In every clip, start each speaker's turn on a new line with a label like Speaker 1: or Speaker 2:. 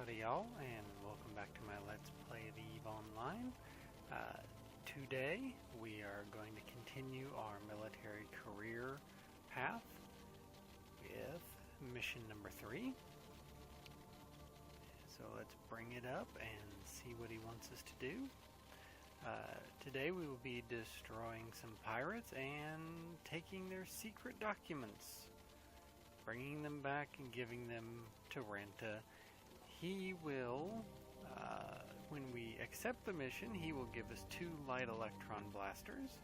Speaker 1: Howdy y'all, and welcome back to my Let's Play of EVE Online. Today we are going to continue our military career path with mission number 3. So let's bring it up and see what he wants us to do. Today we will be destroying some pirates and taking their secret documents, bringing them back and giving them to Renta. He will, when we accept the mission, he will give us 2 light electron blasters.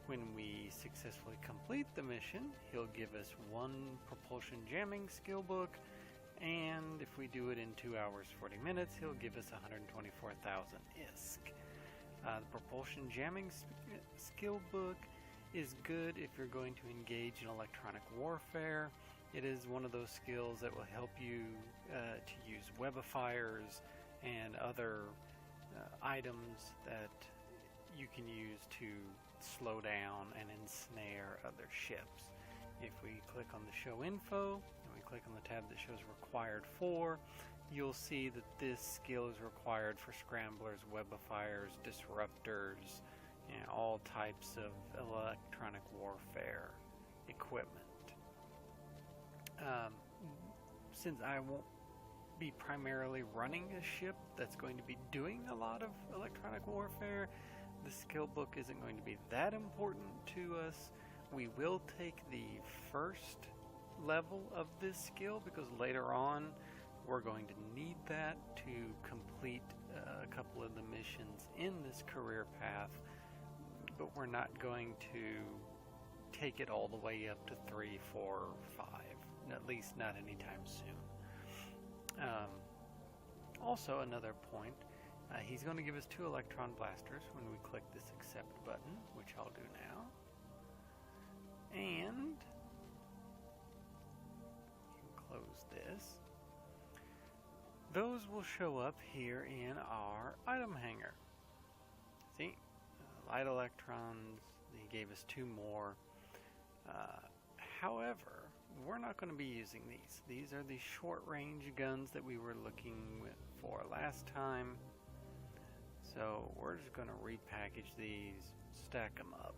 Speaker 1: When we successfully complete the mission, he'll give us 1 propulsion jamming skill book, and if we do it in 2 hours 40 minutes, he'll give us 124,000 ISK. The propulsion jamming skill book is good if you're going to engage in electronic warfare. It is one of those skills that will help you to use webifiers and other items that you can use to slow down and ensnare other ships. If we click on the show info and we click on the tab that shows required for, you'll see that this skill is required for scramblers, webifiers, disruptors, and all types of electronic warfare equipment. Since I won't be primarily running a ship that's going to be doing a lot of electronic warfare, the skill book isn't going to be that important to us. We will take the first level of this skill because later on we're going to need that to complete a couple of the missions in this career path, but we're not going to take it all the way up to 3, 4, 5. At least not anytime soon. Also, another point, he's going to give us 2 electron blasters when we click this accept button, which I'll do now. And close this. Those will show up here in our item hanger. See? Light electrons, he gave us 2 more. However, we're not going to be using these. These are the short-range guns that we were looking for last time. So we're just going to repackage these, stack them up.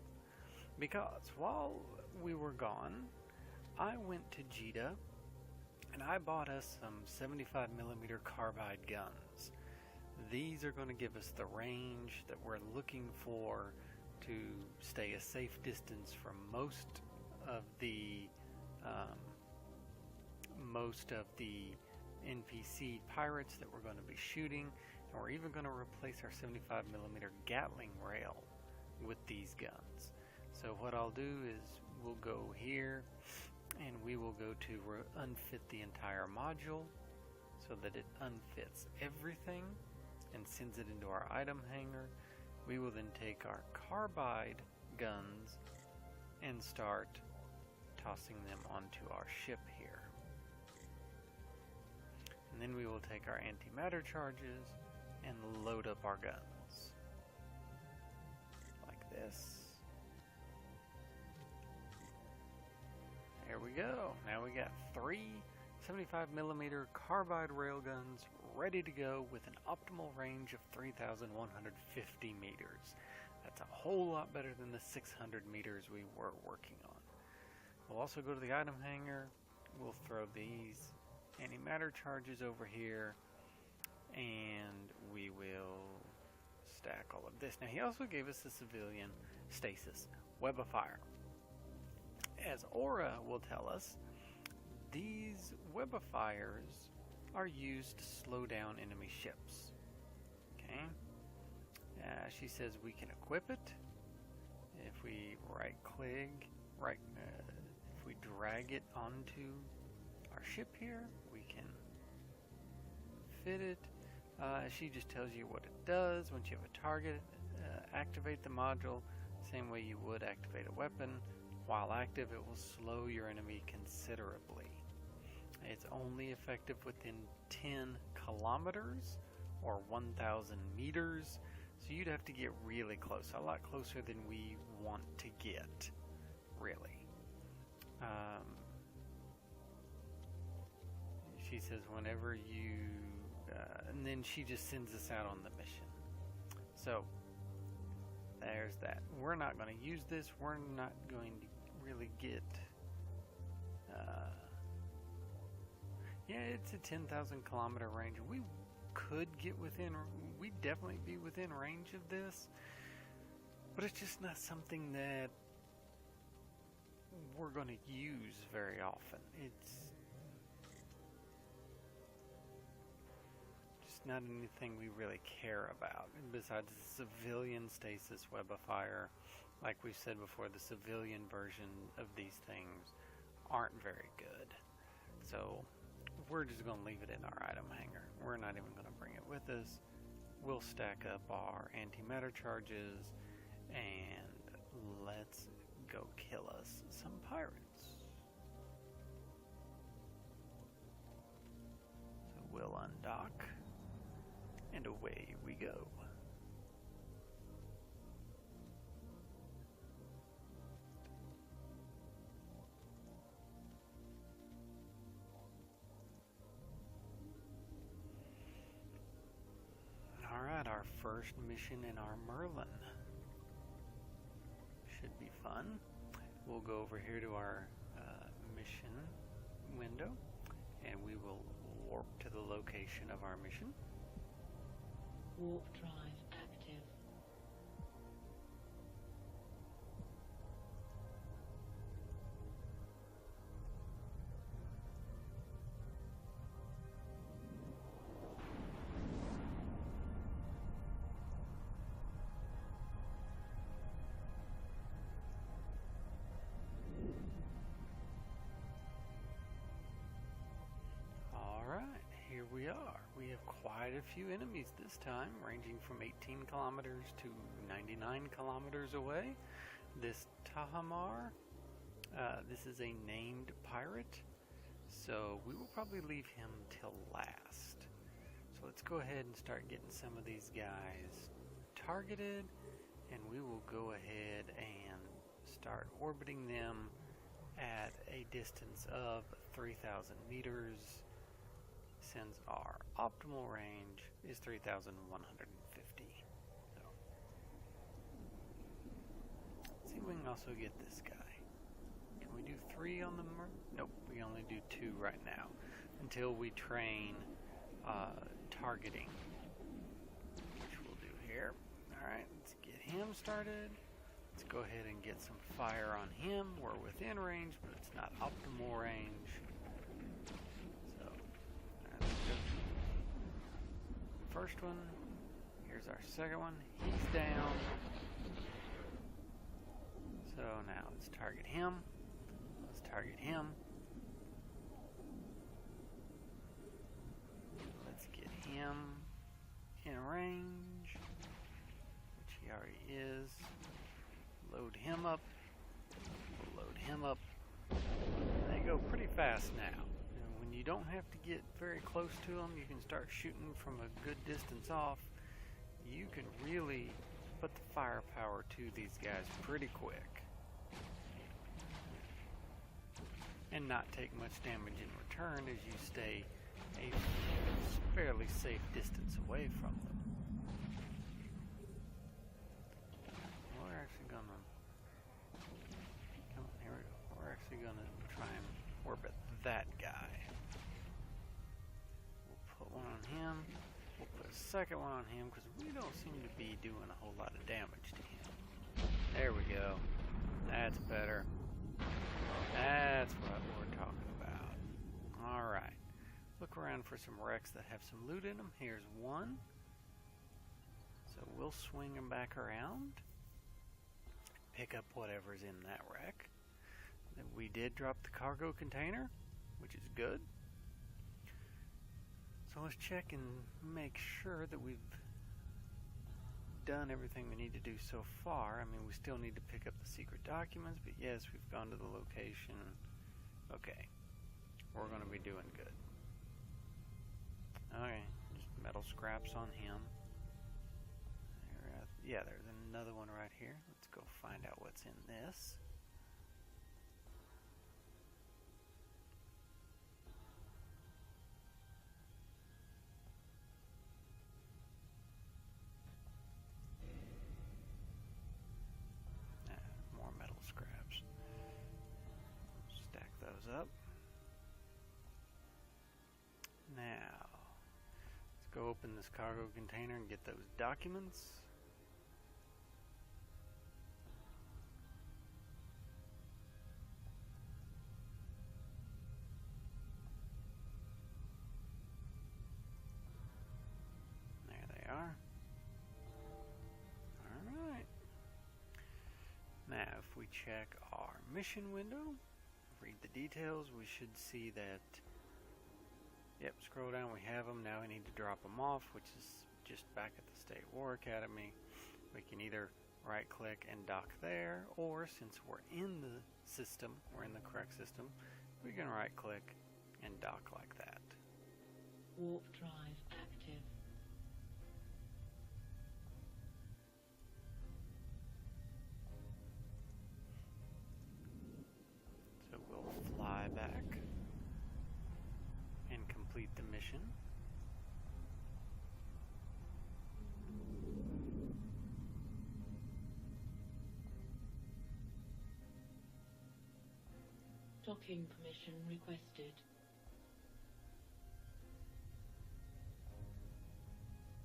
Speaker 1: Because while we were gone, I went to Jeddah and I bought us some 75mm carbide guns. These are going to give us the range that we're looking for to stay a safe distance from most of the NPC pirates that we're going to be shooting, and we're even going to replace our 75mm Gatling rail with these guns. So what I'll do is we'll go here and we will go to unfit the entire module so that it unfits everything and sends it into our item hanger. We will then take our carbide guns and start tossing them onto our ship here. And then we will take our antimatter charges and load up our guns. Like this. There we go. Now we got 3 75mm carbide railguns ready to go with an optimal range of 3,150 meters. That's a whole lot better than the 600 meters we were working on. We'll also go to the item hanger. We'll throw these antimatter charges over here, and we will stack all of this. Now he also gave us a civilian stasis webifier. As Aura will tell us, these webifiers are used to slow down enemy ships. Okay. She says we can equip it if we right-click, if we drag it onto our ship here, we can fit it. She just tells you what it does. Once you have a target, activate the module same way you would activate a weapon. While active, it will slow your enemy considerably. It's only effective within 10 kilometers or 1,000 meters, so you'd have to get really close, a lot closer than we want to get, really. She says whenever you and then she just sends us out on the mission. So there's that. We're not going to use this. We're not going to really get. Yeah, it's a 10,000 kilometer range. We could get within. We'd definitely be within range of this, but it's just not something that we're going to use very often. It's just not anything we really care about. And besides the civilian stasis web of fire, like we said before, the civilian version of these things aren't very good. So we're just going to leave it in our item hanger. We're not even going to bring it with us. We'll stack up our antimatter charges and let's go kill us some pirates. So we'll undock and away we go. Alright, our first mission in our Merlin. Should be fun. We'll go over here to our mission window and we will warp to the location of our mission.
Speaker 2: Warp drive active.
Speaker 1: Here we are. We have quite a few enemies this time, ranging from 18 kilometers to 99 kilometers away. This Tahamar, this is a named pirate, so we will probably leave him till last. So let's go ahead and start getting some of these guys targeted, and we will go ahead and start orbiting them at a distance of 3,000 meters. Since our optimal range is 3,150. So, let's see if we can also get this guy. Can we do 3 on the Nope, we only do 2 right now. Until we train targeting. Which we'll do here. Alright, let's get him started. Let's go ahead and get some fire on him. We're within range, but it's not optimal range. First one, here's our second one, he's down. So now let's target him, let's get him in range, which he already is, load him up, they go pretty fast now. You don't have to get very close to them. You can start shooting from a good distance off. You can really put the firepower to these guys pretty quick and not take much damage in return as you stay a fairly safe distance away from them. We're actually gonna come on, here we go. We're actually gonna try and orbit that guy. One on him. We'll put a second one on him because we don't seem to be doing a whole lot of damage to him. There we go. That's better. That's what we're talking about. Alright. Look around for some wrecks that have some loot in them. Here's one. So we'll swing them back around. Pick up whatever's in that wreck. Then we did drop the cargo container, which is good. So let's check and make sure that we've done everything we need to do so far. I mean, we still need to pick up the secret documents, but yes, we've gone to the location. Okay, we're going to be doing good. Okay, just metal scraps on him. Yeah, there's another one right here. Let's go find out what's in this. up. Now, let's go open this cargo container and get those documents. There they are. Alright. Now, if we check our mission window, read the details, we should see that, yep, scroll down, we have them. Now we need to drop them off, which is just back at the State War Academy. We can either right click and dock there, or since we're in the system, we're in the correct system, we can right click and dock like that.
Speaker 2: Warp drive active.
Speaker 1: So we'll fly back and complete the mission.
Speaker 2: Docking permission requested.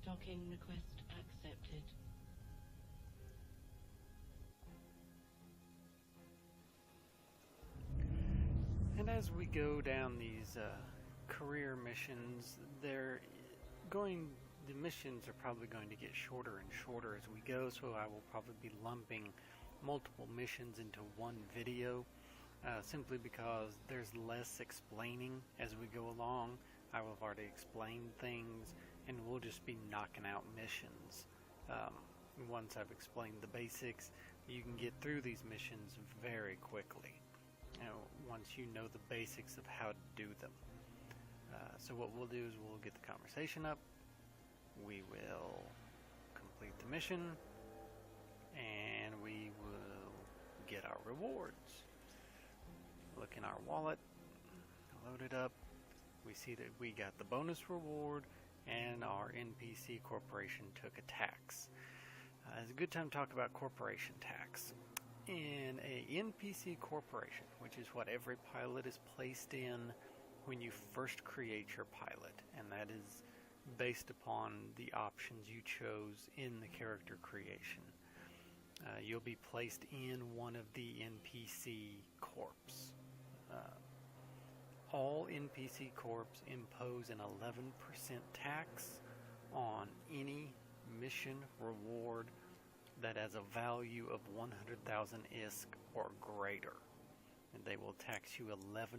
Speaker 2: Docking request accepted.
Speaker 1: And as we go down these career missions, the missions are probably going to get shorter and shorter as we go, so I will probably be lumping multiple missions into one video, simply because there's less explaining as we go along. I will have already explained things, and we'll just be knocking out missions. Once I've explained the basics, you can get through these missions very quickly. Once you know the basics of how to do them. So what we'll do is we'll get the conversation up, we will complete the mission, and we will get our rewards. Look in our wallet, load it up, we see that we got the bonus reward, and our NPC corporation took a tax. It's a good time to talk about corporation tax. In a NPC corporation, which is what every pilot is placed in when you first create your pilot, and that is based upon the options you chose in the character creation. You'll be placed in one of the NPC corps. All NPC corps impose an 11% tax on any mission reward that has a value of 100,000 ISK or greater. And they will tax you 11%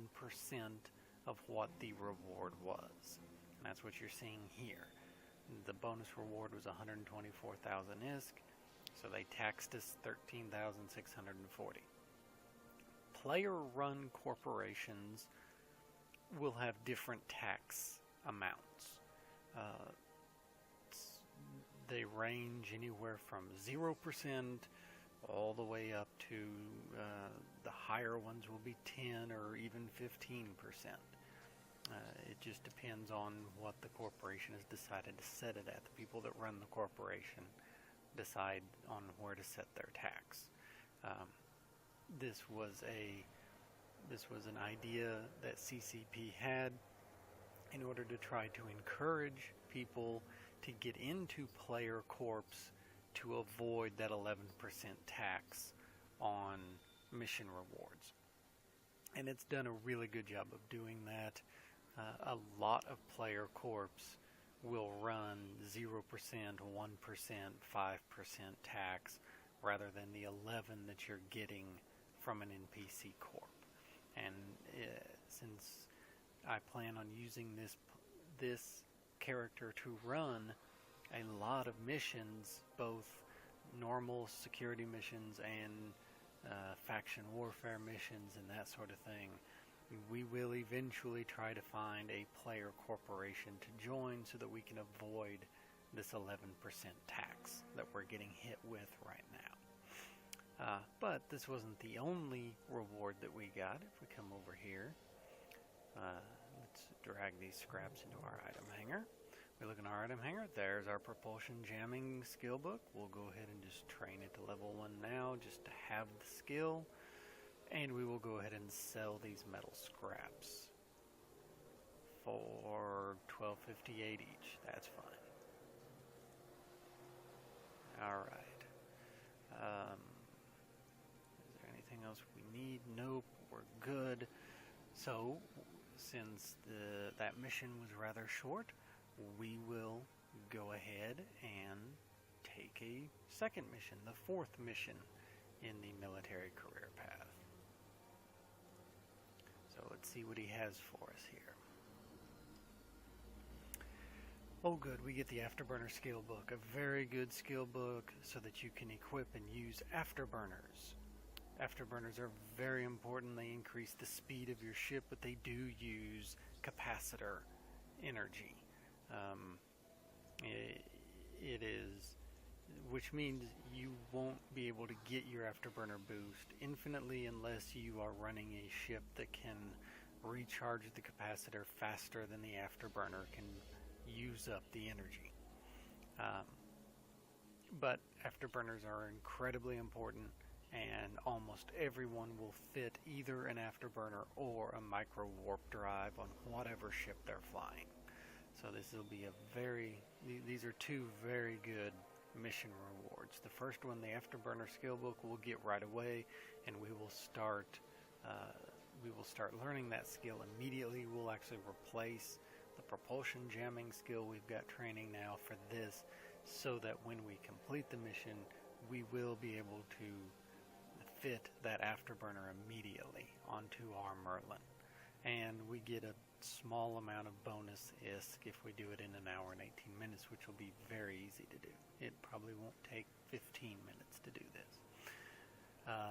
Speaker 1: of what the reward was. And that's what you're seeing here. The bonus reward was 124,000 ISK, so they taxed us 13,640. Player-run corporations will have different tax amounts. They range anywhere from 0% all the way up to the higher ones will be 10 or even 15%. It just depends on what the corporation has decided to set it at. The people that run the corporation decide on where to set their tax. This was an idea that CCP had in order to try to encourage people to get into player corps to avoid that 11% tax on mission rewards. And it's done a really good job of doing that. A lot of player corps will run 0%, 1%, 5% tax rather than the 11 that you're getting from an NPC corp. And since I plan on using this character to run a lot of missions, both normal security missions and faction warfare missions and that sort of thing, we will eventually try to find a player corporation to join so that we can avoid this 11% tax that we're getting hit with right now. But this wasn't the only reward that we got. If we come over here, let's drag these scraps into our item hanger. We look in our item hanger, there's our propulsion jamming skill book. We'll go ahead and just train it to level 1 now just to have the skill. And we will go ahead and sell these metal scraps for $12.58 each. That's fine. Alright. Is there anything else we need? Nope, we're good. So, since that mission was rather short, we will go ahead and take a second mission, the fourth mission in the military career path. So let's see what he has for us here. Oh good, we get the Afterburner skill book, a very good skill book so that you can equip and use afterburners. Afterburners are very important. They increase the speed of your ship, but they do use capacitor energy. It is, which means you won't be able to get your afterburner boost infinitely unless you are running a ship that can recharge the capacitor faster than the afterburner can use up the energy. But afterburners are incredibly important, and almost everyone will fit either an afterburner or a micro warp drive on whatever ship they're flying. So this will be these are two very good mission rewards. The first one, the Afterburner skill book, we'll get right away, and we will start learning that skill immediately. We'll actually replace the propulsion jamming skill we've got training now for this, so that when we complete the mission, we will be able to fit that afterburner immediately onto our Merlin. And we get a small amount of bonus ISK if we do it in an hour and 18 minutes, which will be very easy to do. It probably won't take 15 minutes to do this.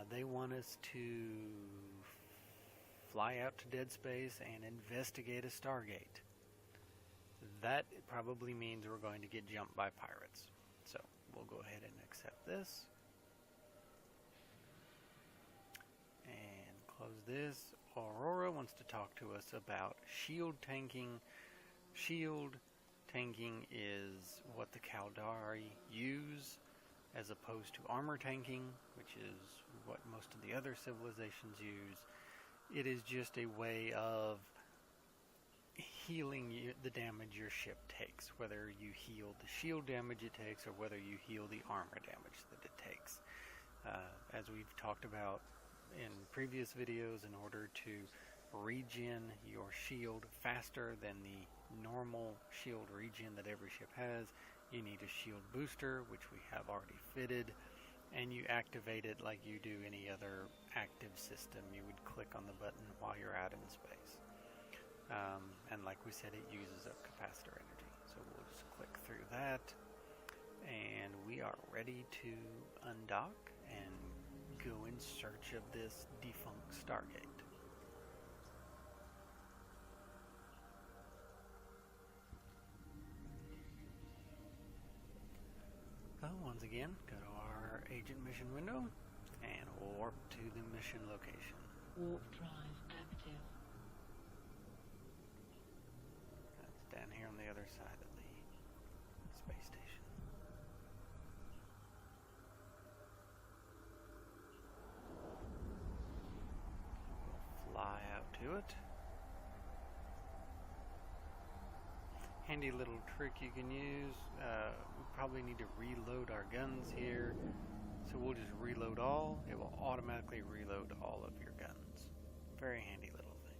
Speaker 1: They want us to fly out to dead space and investigate a Stargate. That probably means we're going to get jumped by pirates. So we'll go ahead and accept this. And close this. Aurora wants to talk to us about shield tanking. Shield tanking is what the Caldari use, as opposed to armor tanking, which is what most of the other civilizations use. It is just a way of healing the damage your ship takes, whether you heal the shield damage it takes or whether you heal the armor damage that it takes. As we've talked about in previous videos, in order to regen your shield faster than the normal shield regen that every ship has, you need a shield booster, which we have already fitted, and you activate it like you do any other active system. You would click on the button while you're out in space. And like we said, it uses up capacitor energy. So we'll just click through that, and we are ready to undock and go in search of this defunct Stargate. Well, once again, go to our agent mission window and warp to the mission location.
Speaker 2: Warp drive active.
Speaker 1: That's down here on the other side of the space station. We'll fly out to it. Handy little trick you can use. We probably need to reload our guns here, so we'll just reload all. It will automatically reload all of your guns. Very handy little thing.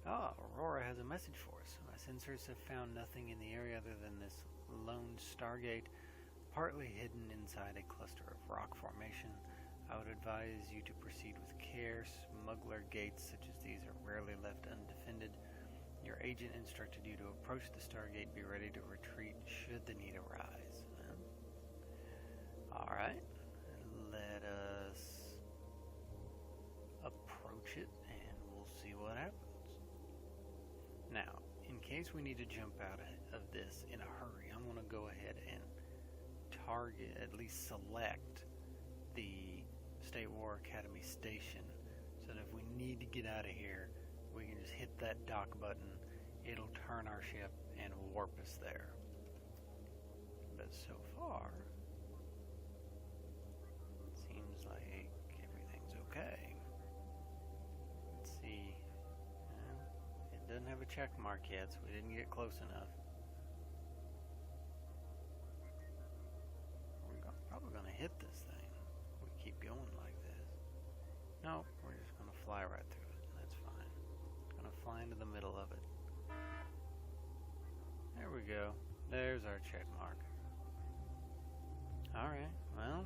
Speaker 1: Aurora has a message for us. My sensors have found nothing in the area other than this lone Stargate, partly hidden inside a cluster of rock formation. I would advise you to proceed with care. Smuggler gates such as these are rarely left undefended. Your agent instructed you to approach the Stargate. Be ready to retreat should the need arise. Alright. Let us approach it and we'll see what happens. Now, in case we need to jump out of this in a hurry, I'm going to go ahead and target, at least select the State War Academy station, so that if we need to get out of here, we can just hit that dock button. It'll turn our ship and warp us there. But so far, it seems like everything's okay. have a check mark yet, so we didn't get close enough. We're probably going to hit this thing if we keep going like this. No, we're just going to fly right through it. That's fine. Going to fly into the middle of it. There we go. There's our check mark. Alright, well,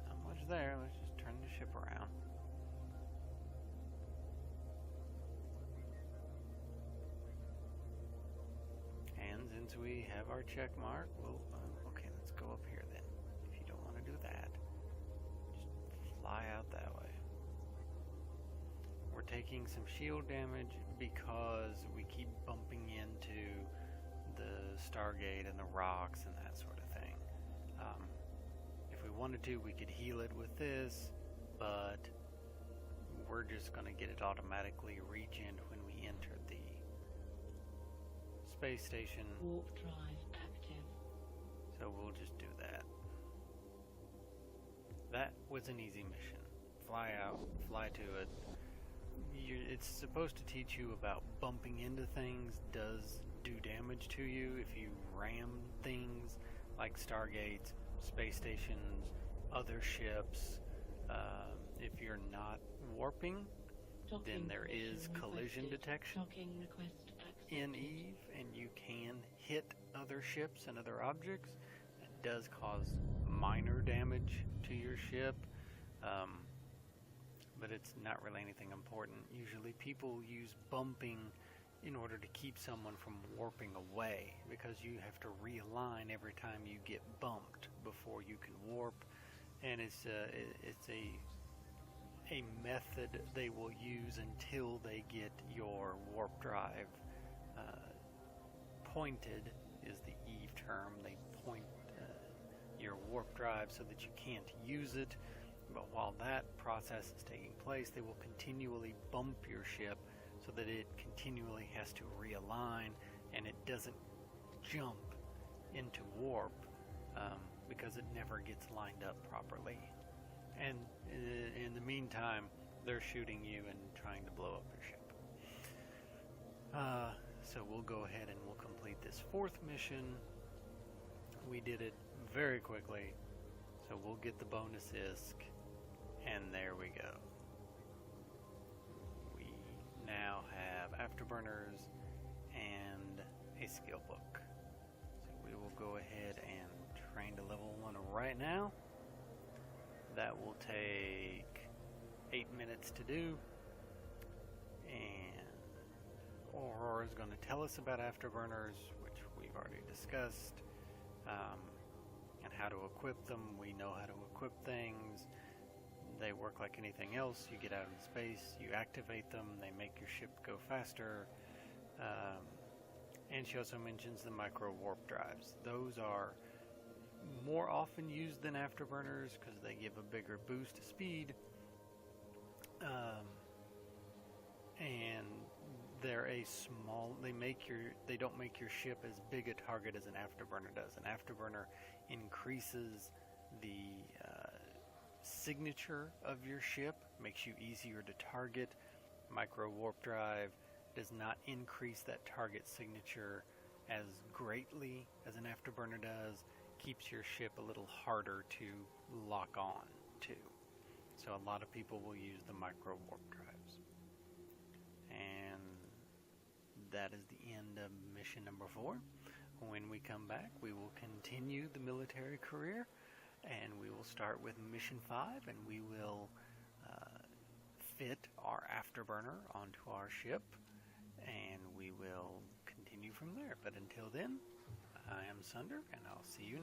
Speaker 1: not much there. Let's just turn the ship around. And since we have our check mark, we'll, okay, let's go up here then. If you don't want to do that, just fly out that way. We're taking some shield damage because we keep bumping into the Stargate and the rocks and that sort of thing. If we wanted to, we could heal it with this, but we're just going to get it automatically regened when we enter the space station.
Speaker 2: Warp drive active.
Speaker 1: So we'll just do that. That was an easy mission. Fly out, fly to it. It's supposed to teach you about bumping into things does do damage to you if you ram things like Stargates, space stations, other ships. If you're not warping, then there is collision detection in EVE, and you can hit other ships and other objects. It does cause minor damage to your ship, but it's not really anything important. Usually people use bumping in order to keep someone from warping away, because you have to realign every time you get bumped before you can warp, and it's a method they will use until they get your warp drive pointed, is the EVE term. They point your warp drive so that you can't use it, but while that process is taking place, they will continually bump your ship so that it continually has to realign and it doesn't jump into warp because it never gets lined up properly. And in the meantime, they're shooting you and trying to blow up your ship. So we'll go ahead and we'll complete this fourth mission. We did it very quickly, so we'll get the bonus ISK, and there we go. We now have afterburners and a skill book. So we will go ahead and train to level 1 right now. That will take 8 minutes to do, and Aurora is going to tell us about afterburners, which we've already discussed, and how to equip them. We know how to equip things. They work like anything else. You get out in space, you activate them, they make your ship go faster. And she also mentions the micro warp drives. Those are more often used than afterburners because they give a bigger boost to speed, and they're a small. They don't make your ship as big a target as an afterburner does. An afterburner increases the signature of your ship, makes you easier to target. Micro warp drive does not increase that target signature as greatly as an afterburner does. Keeps your ship a little harder to lock on to. So a lot of people will use the micro warp drives. And that is the end of mission number 4. When we come back, we will continue the military career, and we will start with mission 5, and we will fit our afterburner onto our ship, and we will continue from there. But until then, I am Sunder, and I'll see you